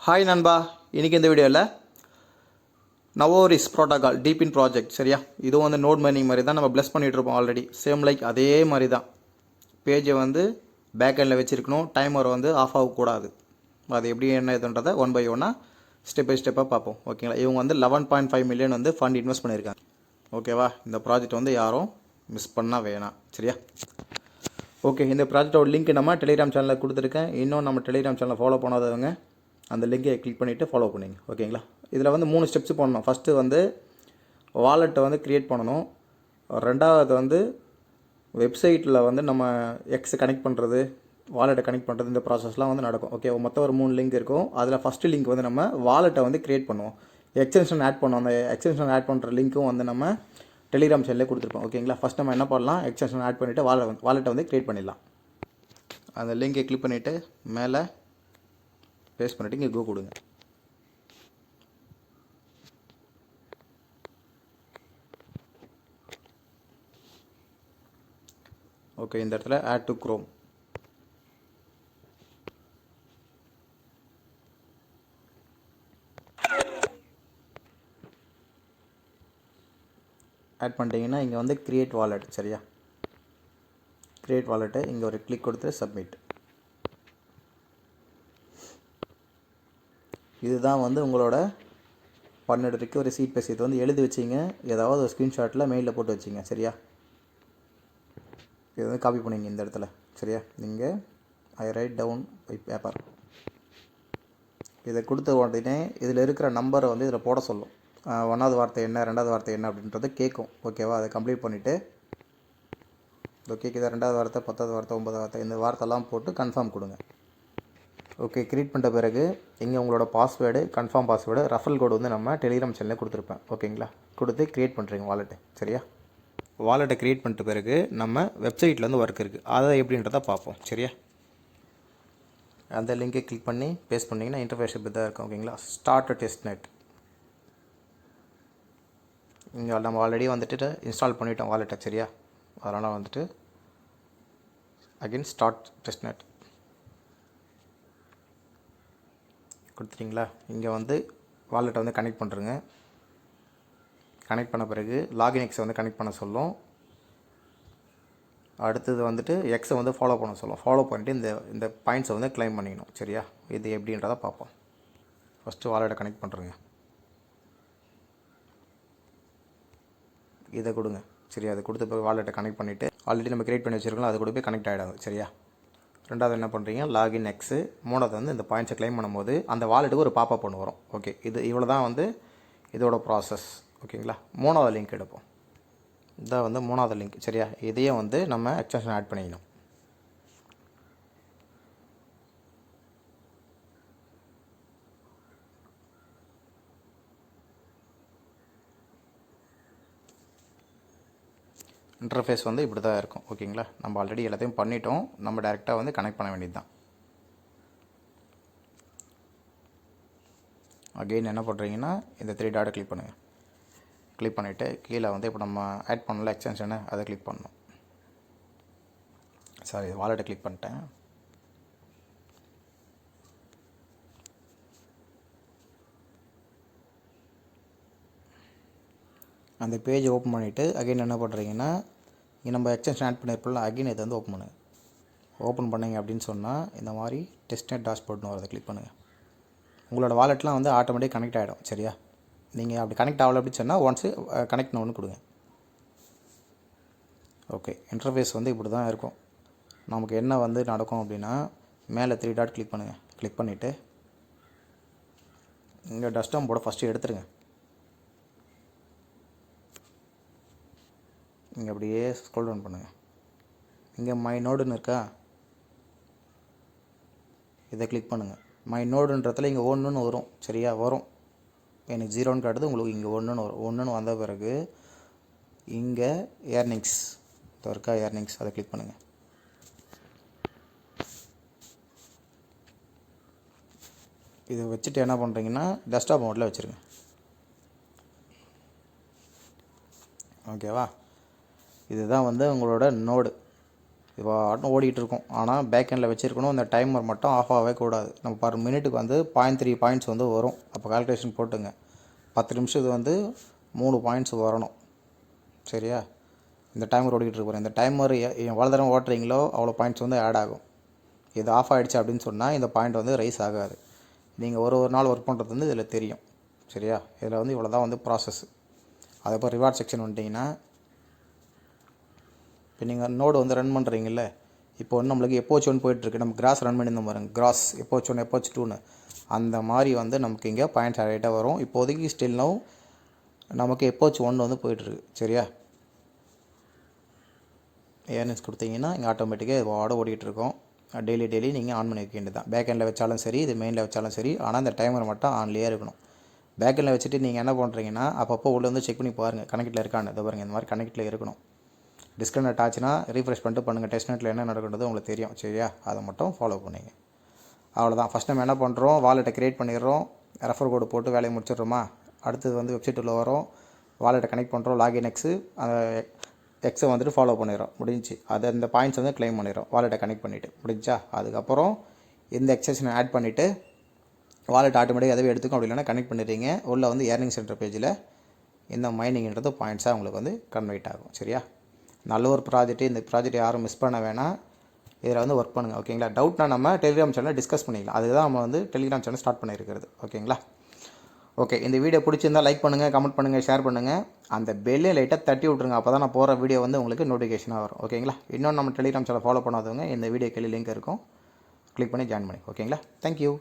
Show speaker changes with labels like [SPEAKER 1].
[SPEAKER 1] Hi நண்பா, இன்றைக்கி இந்த வீடியோவில் நவோரிஸ் ப்ரோட்டோகால் டீப்பின் ப்ராஜெக்ட் சரியா. இதுவும் வந்து நோட் மைனிங் மாதிரி தான் நம்ம ப்ளஸ் பண்ணிகிட்ருப்போம் ஆல்ரெடி. சேம் லைக் அதே மாதிரி தான். பேஜை வந்து பேக் எண்டில் வச்சுருக்கணும். டைமர் வந்து ஆஃப் ஆகக்கூடாது. அது எப்படி என்ன இதுன்றதை ஒன் பை ஒன்னாக ஸ்டெப் பை ஸ்டெப்பாக பார்ப்போம். ஓகேங்களா. இவங்க வந்து 11.5 மில்லியன் வந்து ஃபண்ட் இன்வெஸ்ட் பண்ணியிருக்காங்க. ஓகேவா. இந்த ப்ராஜெக்ட் வந்து யாரும் மிஸ் பண்ணால் வேணாம் சரியா. ஓகே, இந்த ப்ராஜெக்டோட லிங்க் நம்ம டெலிகிராம் சேனலில் கொடுத்துருக்கேன். இன்னும் நம்ம டெலிகிராம் சேனலை ஃபாலோ பண்ணாதவங்க அந்த லிங்கை கிளிக் பண்ணிவிட்டு ஃபாலோ பண்ணிங்க. ஓகேங்களா. இதில் வந்து 3 ஸ்டெப்ஸ் பண்ணணும். ஃபஸ்ட்டு வந்து வாலெட்டை வந்து க்ரியேட் பண்ணணும். ரெண்டாவது வந்து வெப்சைட்டில் வந்து நம்ம எக்ஸ் கனெக்ட் பண்ணுறது, வாலெட்டை கனெக்ட் பண்ணுறது, இந்த ப்ராசஸ்லாம் வந்து நடக்கும். ஓகே, மொத்தம் ஒரு 3 லிங்க் இருக்கும். அதில் ஃபஸ்ட்டு லிங்க் வந்து நம்ம வாலெட்டை வந்து க்ரியேட் பண்ணுவோம். எக்ஸ்டென்ஷன் ஆட் பண்ணுவோம். அந்த எக்ஸ்டென்ஷன் ஆட் பண்ணுற லிங்க்கும் வந்து நம்ம டெலிகிராம் சேனலே கொடுத்துருப்போம். ஓகேங்களா. ஃபஸ்ட் நம்ம என்ன பண்ணலாம், எக்ஸ்டென்ஷன் ஆட் பண்ணிவிட்டு வாலெட்டை வந்து க்ரியேட் பண்ணிடலாம். அந்த லிங்கை கிளிக் பண்ணிவிட்டு மேலே பேஸ்ட் பண்ணிவிட்டு இங்கே கோ கொடுங்க. ஓகே, இந்த இடத்துல ஆட் டு குரோம். ஆட் பண்ணிட்டீங்கன்னா இங்கே வந்து கிரியேட் வாலெட் சரியா. கிரியேட் வாலெட்டை இங்கே ஒரு கிளிக் கொடுத்து சப்மிட். இதுதான் வந்து உங்களோட பண்ணிடுறதுக்கு ஒரு சீட் பேஸ். இது வந்து எழுதி வச்சிங்க, ஏதாவது ஒரு ஸ்க்ரீன்ஷாட்டில் மெயிலில் போட்டு வச்சிங்க சரியா. இது வந்து காப்பி பண்ணிங்க இந்த இடத்துல சரியா. நீங்கள் ஐ ரைட் டவுன் பை பேப்பர். இதை கொடுத்த உடனே இதில் இருக்கிற நம்பரை வந்து இதில் போட சொல்லும். 1வது வார்த்தை என்ன, 2வது வார்த்தை என்ன அப்படின்றது கேட்கும். ஓகேவா. அதை கம்ப்ளீட் பண்ணிவிட்டு ஓகே, இதை 2வது வார்த்தை, 10வது வார்த்தை, 9வது வார்த்தை, இந்த வார்த்தைலாம் போட்டு கன்ஃபார்ம் கொடுங்க. ஓகே, க்ரியேட் பண்ணிட்ட பிறகு இங்கே உங்களோட பாஸ்வேர்டு, கன்ஃபார்ம் பாஸ்வேர்டு, ரெஃபரல் கோடு வந்து நம்ம டெலிகிராம் சேனலில் கொடுத்துருப்பேன். ஓகேங்களா. கொடுத்து க்ரியேட் பண்ணுறீங்க வாலெட்டு சரியா. வாலெட்டை க்ரியேட் பண்ணிட்ட பிறகு நம்ம வெப்சைட்டில் வந்து ஒர்க் இருக்குது, அதை எப்படின்றத பார்ப்போம் சரியா. அந்த லிங்கை கிளிக் பண்ணி பேஸ்ட் பண்ணிங்கன்னா இன்டர்ஃபேஸ் இப்படி தான் இருக்கும். ஓகேங்களா. Start test net. இங்கே நம்ம ஆல்ரெடி வந்துட்டு இன்ஸ்டால் பண்ணிட்டோம் வாலெட்டை சரியா. அதனால் வந்துட்டு அகெயின் ஸ்டார்ட் டெஸ்ட் நெட் கொடுத்துட்டிங்களா. இங்கே வந்து வாலெட்டை வந்து கனெக்ட் பண்ணுறங்க. கனெக்ட் பண்ண பிறகு லாகின் எக்ஸை வந்து கனெக்ட் பண்ண சொல்லும். அடுத்தது வந்துட்டு எக்ஸை வந்து ஃபாலோ பண்ண சொல்லும். ஃபாலோ பண்ணிட்டு இந்த பாயிண்ட்ஸை வந்து கிளைம் பண்ணிக்கணும் சரியா. இது எப்படின்றத பார்ப்போம். ஃபஸ்ட்டு வாலெட்டை கனெக்ட் பண்ணுறங்க. இதை கொடுங்க சரியா. அதை கொடுத்த பிறகு வாலெட்டை கனெக்ட் பண்ணிவிட்டு ஆல்ரெடி நம்ம கிரியேட் பண்ணி வச்சுருக்கோம், அது கூட போய் கனெக்ட் ஆகிடாது சரியா. ரெண்டாவது என்ன பண்ணுறீங்க, லாகின் எக்ஸு. மூணாவது வந்து இந்த பாயிண்ட்ஸை கிளைம் பண்ணும்போது அந்த வாலெட்டுக்கு ஒரு பாப்பப் ஒன்று வரும். ஓகே, இது இவ்வளோ தான் வந்து இதோட ப்ராசஸ். ஓகேங்களா. 3வது லிங்க் எடுப்போம். இதான் வந்து 3வது லிங்க் சரியா. இதையே வந்து நம்ம எக்ஸ்டென்ஷன் ஆட் பண்ணிக்கணும். இன்டர்ஃபேஸ் வந்து இப்படி தான் இருக்கும். ஓகேங்களா. நம்ம ஆல்ரெடி எல்லாத்தையும் பண்ணிட்டோம். நம்ம டேரெக்டாக வந்து கனெக்ட் பண்ண வேண்டியது தான். அகெயின் என்ன பண்ணுறீங்கன்னா இந்த 3 டாட்டை கிளிக் பண்ணுங்கள். கிளிக் பண்ணிவிட்டு கீழே வந்து இப்போ நம்ம ஆட் பண்ணல எக்ஸ்டென்ஷனை, அதை கிளிக் பண்ணணும். சாரி, வாலெட்டை கிளிக் பண்ணிட்டேன். அந்த பேஜ் ஓப்பன் பண்ணிவிட்டு அகைன் என்ன பண்ணுறீங்கன்னா இங்கே நம்ம எக்ஸ்டென்ஷன் ஆட் பண்ணியிருப்போம்ல, அகைன் இதை வந்து ஓப்பன் பண்ணுங்கள். ஓப்பன் பண்ணிங்க அப்படின்னு சொன்னால் இந்த மாதிரி டெஸ்ட்நெட் டாஷ்போர்ட்னு வரதை கிளிக் பண்ணுங்கள். உங்களோட வாலெட்லாம் வந்து ஆட்டோமேட்டிக் கனெக்ட் ஆகிடும் சரியா. நீங்கள் அப்படி கனெக்ட் ஆகலை அப்படின்னு சொன்னால் ஒன்ஸு கனெக்ட் ஒன்று கொடுங்க. ஓகே, இன்டர்ஃபேஸ் வந்து இப்படி தான் இருக்கும். நமக்கு என்ன வந்து நடக்கும் அப்படின்னா மேலே 3 டாட் கிளிக் பண்ணுங்கள். கிளிக் பண்ணிவிட்டு இங்கே டஸ்டம் போட ஃபஸ்ட்டு எடுத்துருங்க. இங்கே அப்படியே ஸ்க்ரோல் டவுன் பண்ணுங்கள். இங்கே மை நோடுன்னு இருக்கா, இதை கிளிக் பண்ணுங்கள். மை நோடுன்றதுல இங்கே 1ன்னு வரும் சரியா. வரும், எனக்கு 0ன்னு காட்டுது, உங்களுக்கு இங்கே 1ன்னு வரும். 1ன்னு வந்த பிறகு இங்கே ஏர்னிங்ஸ் இருக்கா, ஏர்னிங்ஸ் அதை கிளிக் பண்ணுங்கள். இதை வச்சுட்டு என்ன பண்ணுறீங்கன்னா டெஸ்க்டாப் மோடில் வச்சுருங்க. ஓகேவா. இதுதான் வந்து உங்களோட நோடு. இப்போ ஆட்டம் ஓடிட்டு இருக்கும். ஆனால் பேக் எண்டில் வச்சுருக்கணும். இந்த டைமர் மட்டும் ஆஃப் ஆகவே கூடாது. நம்ம பர் மினிட்டுக்கு வந்து 0.3 பாயிண்ட்ஸ் வந்து வரும். அப்போ கால்குலேஷன் போட்டுங்க. 10 நிமிஷத்துக்கு வந்து 3 பாயிண்ட்ஸ் வரணும். சரியா? இந்த டைமர் ஓடிக்கிட்டு இருப்போம். இந்த டைமர் எவ்வளோ தரம் ஓட்டுறீங்களோ அவ்வளோ பாயிண்ட்ஸ் வந்து ஆட் ஆகும். இது ஆஃப் ஆகிடுச்சு அப்படின்னு சொன்னால் இந்த பாயிண்ட் வந்து ரைஸ் ஆகாது. நீங்கள் ஒரு நாள் ஒர்க் பண்ணுறது வந்து இதில் தெரியும். சரியா? இதில் வந்து இவ்வளோ தான் வந்து ப்ராசஸ். அதுக்கப்புறம் ரிவார்ட் செக்ஷன் வந்துட்டிங்கன்னா, இப்போ நீங்கள் நோடு வந்து ரன் பண்ணுறீங்கல்ல, இப்போ வந்து நம்மளுக்கு எப்போச்சு ஒன்று போயிட்டுருக்கு. நம்ம கிராஸ் ரன் பண்ணியிருந்தோம் பாருங்க, கிராஸ் எப்போச்சு 1 எப்போச்சு 2ன்னு. அந்த மாதிரி வந்து நமக்கு இங்கே பாயிண்ட்ஸ் ஆகிட்டே வரும். இப்போதைக்கு ஸ்டில் நோ நமக்கு எப்போச்சு 1 வந்து போயிட்டுருக்கு. சரியா? ஏர்னிங்ஸ் கொடுத்தீங்கன்னா இங்கே ஆட்டோமேட்டிக்காக இது ஓடிக்கிட்டு இருக்கும். டெய்லி நீங்கள் ஆன் பண்ணி வைக்க வேண்டியது தான். பேக் எண்டில் வச்சாலும் சரி, இது மெயினில் வச்சாலும் சரி. ஆனால் இந்த டைமர் மட்டும் ஆன்லேயே இருக்கணும். பேக் எண்டில் வச்சுட்டு நீங்கள் என்ன பண்ணுறீங்கன்னா, அப்பப்போ உள்ளே வந்து செக் பண்ணி பாருங்கள் கனெக்டில் இருக்கான்னு. இதை பாருங்கள், இந்த மாதிரி கனெக்டில் இருக்கணும். டிஸ்கனெக்ட் ஆச்சுன்னா ரீஃப்ரெஷ் பண்ணிட்டு பண்ணுங்கள். டெஸ்ட் நெட்டில் என்ன நடக்குன்றது உங்களுக்கு தெரியும். சரியா? அதை மட்டும் ஃபாலோ பண்ணிங்க. அவ்வளோதான். ஃபஸ்ட் நம்ம என்ன பண்ணுறோம், வாலெட்டை க்ரியேட் பண்ணிடுறோம். ரெஃபர் கோடு போட்டு வேலையை முடிச்சிடுறோமா. அடுத்தது வந்து வெப்சைட் உள்ள வரோம், வாலெட்டை கனெக்ட் பண்ணுறோம், லாகின் எக்ஸு, அந்த எக்ஸை வந்துட்டு ஃபாலோ பண்ணிடுறோம். முடிஞ்சு அதை இந்த பாயிண்ட்ஸ் வந்து க்ளைம் பண்ணிடுறோம் வாலெட்டை கனெக்ட் பண்ணிவிட்டு. முடிஞ்சா அதுக்கப்புறம் இந்த எக்ஸசனை ஆட் பண்ணிவிட்டு வாலெட் ஆட்டோமேட்டிக்காக எதவே எடுத்துக்கும். அப்படி இல்லைனா கனெக்ட் பண்ணிடுறீங்க. உள்ளே வந்து ஏர்னிங் சென்டர் பேஜில் இந்த மைனிங்கிறது பாயிண்ட்ஸாக உங்களுக்கு வந்து கன்வெர்ட் ஆகும். சரியா? நல்ல ஒரு ப்ராஜெக்ட்டு. இந்த ப்ராஜெக்ட் யாரும் மிஸ் பண்ண வேணாம். இதில் வந்து ஒர்க் பண்ணுங்கள். ஓகேங்களா? டவுட்னா நம்ம டெலிகிராம் சேனலில் டிஸ்கஸ் பண்ணிக்கலாம். அதுதான் நம்ம வந்து டெலிகிராம் சேனல் ஸ்டார்ட் பண்ணியிருக்கிறது. ஓகேங்களா? ஓகே, இந்த வீடியோ பிடிச்சிருந்தால் லைக் பண்ணுங்கள், கமெண்ட் பண்ணுங்கள், ஷேர் பண்ணுங்கள். அந்த பெல்லை லைட்டாக தட்டி விட்ருங்க. அப்போ தான் நான் போகிற வீடியோ வந்து உங்களுக்கு நோட்டிஃபிகேஷனாக வரும். ஓகேங்களா? இன்னும் நம்ம டெலிகிராம் சேனல் ஃபாலோ பண்ணாதவங்க இந்த வீடியோ கீழே லிங்க் இருக்கும், கிளிக் பண்ணி ஜாயின் பண்ணி. ஓகேங்களா? தேங்க்யூ.